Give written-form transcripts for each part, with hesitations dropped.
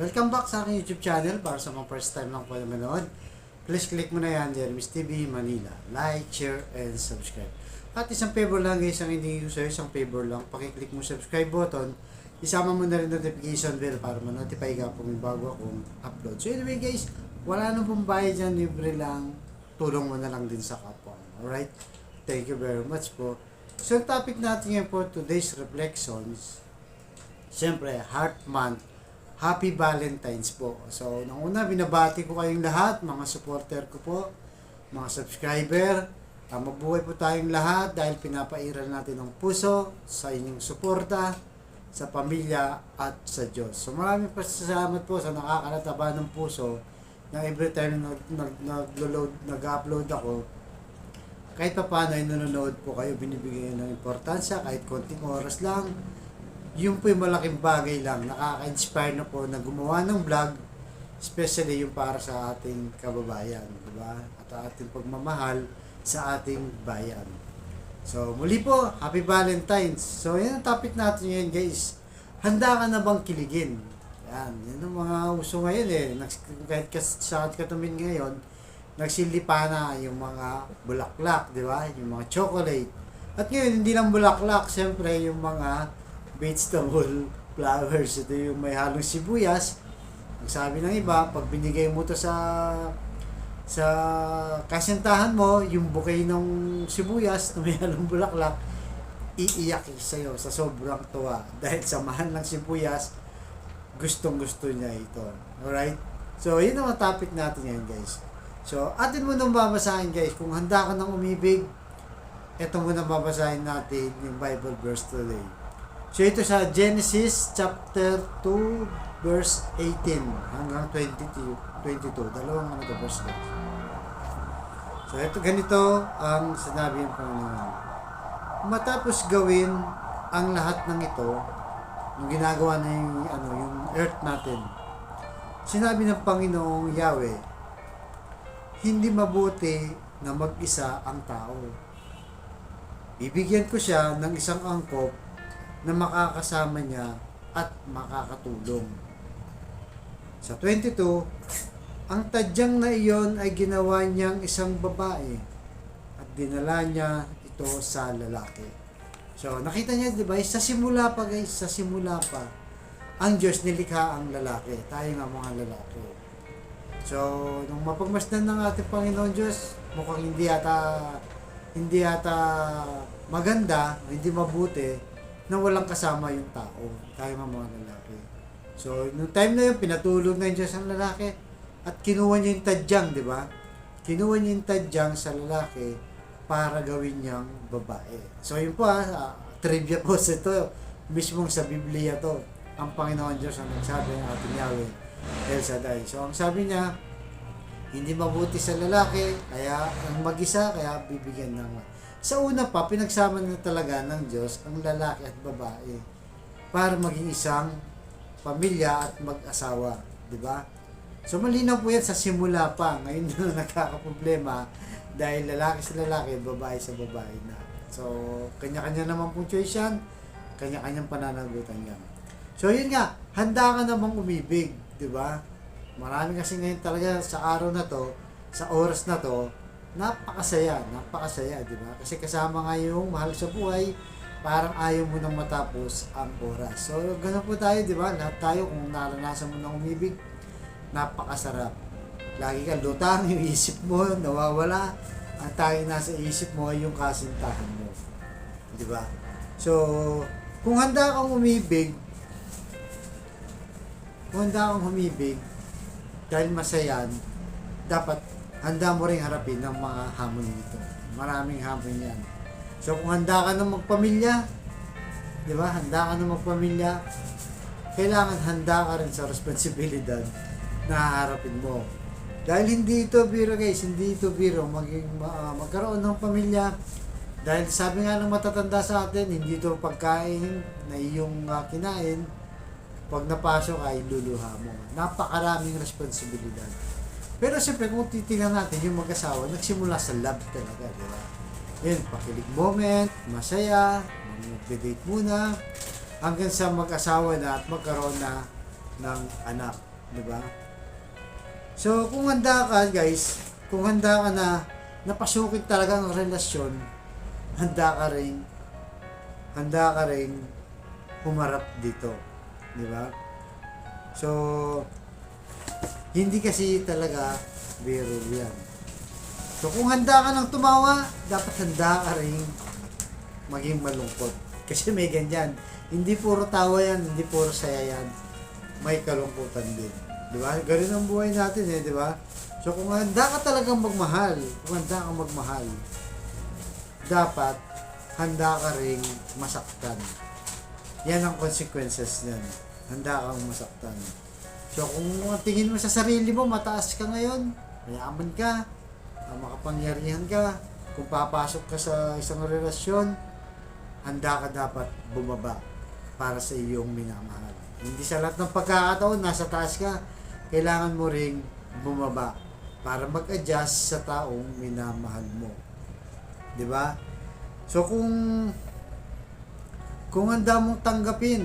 Welcome back sa aking YouTube channel. Para sa mga first time lang po na manood, please click mo na yan, Jeremy's TV Manila. Like, share, and subscribe. At isang favor lang guys, ang hindi ko sa'yo, isang favor lang. Pakiclick mo subscribe button, isama mo na rin notification bell para ma-notify ka kung may bago akong upload. So anyway guys, wala nang pong bayad dyan, libre lang. Tulong mo na lang din sa kapwa. Alright? Thank you very much po. So ang topic natin ngayon po, today's reflections, siyempre, Heart Month. Happy Valentine's po. So, nung una, binabati ko kayong lahat, mga supporter ko po, mga subscriber. Mabuhay po tayong lahat dahil pinapairal natin ng puso sa inyong suporta, sa pamilya at sa Diyos. So, maraming pasasalamat po sa nakakalataba ng puso na every time nag-upload ako, kahit pa paano ay nanonood po kayo, binibigyan ng importansya, kahit konting oras lang. Yung po yung malaking bagay lang, nakaka-inspire na po na gumawa ng vlog, especially yung para sa ating kababayan, diba? At ating pagmamahal sa ating bayan. So, muli po, Happy Valentine's. So, yan ang topic natin ngayon guys. Handa ka na bang kiligin? Yan ang mga uso ngayon eh. Kahit sa katumin ngayon, nagsilipa na yung mga bulaklak, diba? Yung mga chocolate. At ngayon, hindi lang bulaklak, siyempre yung mga vegetable flowers. Ito yung may halong sibuyas. Ang sabi ng iba, pag binigay mo to sa kasintahan mo, yung bouquet ng sibuyas na may halong bulaklak, iiyak sa'yo sa sobrang tuwa. Dahil sa mahal ng sibuyas, gustong-gusto niya ito. Alright? So, yun ang topic natin ngayon guys. So, atin mo nang babasahin guys. Kung handa ka nang umibig, ito muna babasahin natin yung Bible verse today. So ito sa Genesis chapter 2 verse 18 hanggang 22. Dalawang verse guys. So ito ganito ang sinabi ng Panginoon. Matapos gawin ang lahat ng ito, yung ginagawa na yung earth natin. Sinabi ng Panginoong Yahweh, hindi mabuti na mag-isa ang tao. Bibigyan ko siya ng isang angkop na makakasama niya at makakatulong. Sa 22, ang tadyang na iyon ay ginawa niyang isang babae at dinala niya ito sa lalaki. So, nakita niya, di ba? Sa simula pa guys, sa simula pa, ang Diyos nilikha ang lalaki. Tayo nga mga lalaki. So, nung mapagmasdan ng ating Panginoon Diyos, mukhang hindi yata maganda, hindi mabuti, na walang kasama yung tao, tayo mga lalaki. So, nung time na yun, pinatulog na yung Diyos ang lalaki at kinuha niya yung tadyang, di ba? Kinuha niya yung tadyang sa lalaki para gawin niyang babae. So, yun po trivia po sa ito, mismong sa Biblia to, ang Panginoon Diyos ang nagsabi ng ating Yahweh, El Shaddai. So, ang sabi niya, hindi mabuti sa lalaki, kaya ang mag-isa, kaya bibigyan ng sa una pa, pinagsama na talaga ng Diyos ang lalaki at babae para maging isang pamilya at mag-asawa. Diba? So, malinaw po yan sa simula pa. Ngayon na nagkakaproblema dahil lalaki sa lalaki, babae sa babae na. So, kanya-kanya naman pong choice yan. Kanya-kanyang pananagutan yan. So, yun nga. Handa ka namang umibig. Diba? Marami kasi ngayon talaga sa araw na to, sa oras na to, napakasaya, di ba? Kasi kasama nga yung mahal sa buhay, parang ayaw mo nang matapos ang oras. So, ganun po tayo, di ba? Lahat tayo, kung naranasan mo nang umibig, napakasarap. Lagi ka lutang, yung isip mo, nawawala. Ang tanging nasa isip mo ay yung kasintahan mo. Di ba? So, kung handa kang umibig, dahil masayan, dapat handa mo rin harapin ng mga hamon nito. Maraming hamon yan. So, kung handa ka na magpamilya, di ba? Handa ka na magpamilya, kailangan handa ka rin sa responsibilidad na haharapin mo. Dahil hindi ito biro guys, hindi ito biro magkaroon ng pamilya. Dahil sabi nga ng matatanda sa atin, hindi ito pagkain na iyong kinain, pag napasok ay luluha mo. Napakaraming responsibilidad. Pero siyempre, kung titingnan natin, yung mag-asawa, nagsimula sa love talaga, di ba? Yun, pakilig moment, masaya, mag-date muna, hanggang sa mag-asawa na at magkaroon na ng anak. Di ba? So, kung handa ka, guys, kung handa ka na napasukin talaga ng relasyon, handa ka rin humarap dito. Di ba? So, hindi kasi talaga biro yan. So, kung handa ka ng tumawa, dapat handa ka rin maging malungkot. Kasi may ganyan. Hindi puro tawa yan, hindi puro saya yan. May kalungkutan din. Di ba? Ganun ang buhay natin di ba? So, kung handa ka talagang magmahal, dapat handa ka ring masaktan. Yan ang consequences niyan. Handa kang masaktan. So, kung tingin mo sa sarili mo, mataas ka ngayon, mayaman ka, makapangyarihan ka, kung papasok ka sa isang relasyon, handa ka dapat bumaba para sa iyong minamahal. Hindi sa lahat ng pagkakataon, nasa taas ka, kailangan mo ring bumaba para mag-adjust sa taong minamahal mo. 'Di ba? So kung handa mong tanggapin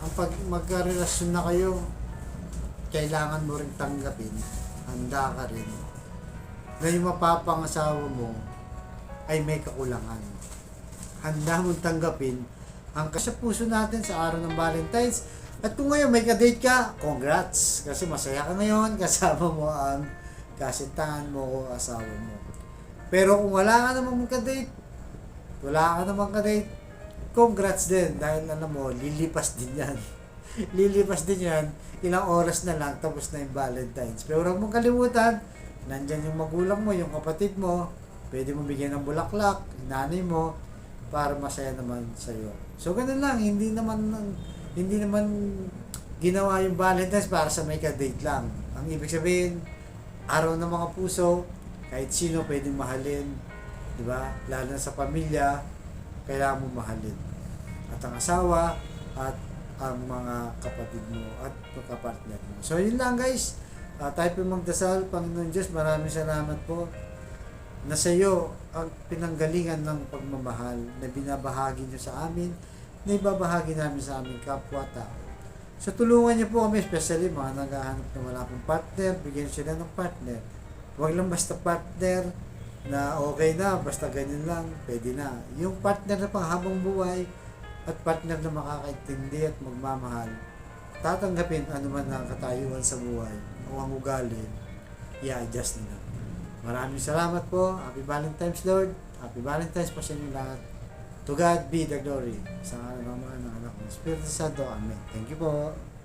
ang pag magkarelasyon na kayo, kailangan mo ring tanggapin, handa ka rin na yung mapapangasawa mo ay may kakulangan. Handa mong tanggapin ang sa puso natin sa araw ng Valentine's. At kung ngayon may ka-date ka, congrats! Kasi masaya ka ngayon, kasama mo ang kasintahan mo o asawa mo. Pero kung wala ka namang ka-date, congrats din. Dahil alam mo, lilipas din yan. Ilang oras na lang, tapos na yung Valentine's. Pero huwag mong kalimutan, nandyan yung magulang mo, yung kapatid mo, pwede mo bigyan ng bulaklak, nanay mo, para masaya naman sa'yo. So, ganun lang, hindi naman ginawa yung Valentine's para sa may ka-date lang. Ang ibig sabihin, araw ng mga puso, kahit sino pwedeng mahalin, di ba? Lalo na sa pamilya, kailangan mo mahalin. At ang asawa, at ang mga kapatid mo, at kapartner mo. So, yun lang guys. Tayo po magdasal, Panginoon Diyos, maraming salamat po na sa iyo ang pinanggalingan ng pagmamahal na binabahagi niyo sa amin, na ibabahagi namin sa aming kapwa-tao. So, tulungan niyo po kami, especially mga naghahanap na wala pong partner, bigyan sila ng partner. Huwag lang basta partner na okay na, basta ganyan lang, pwede na. Yung partner na panghabang buhay at partner na makakaintindi at magmamahal, tatanggapin anuman ang katayuan sa buhay o ang ugali, i-adjust nila. Maraming salamat po. Happy Valentine's, Lord. Happy Valentine's po sa inyo lahat. To God be the glory. Sa ngalan ng Ama, ng Anak, ng Espiritu Santo. Amen. Thank you po.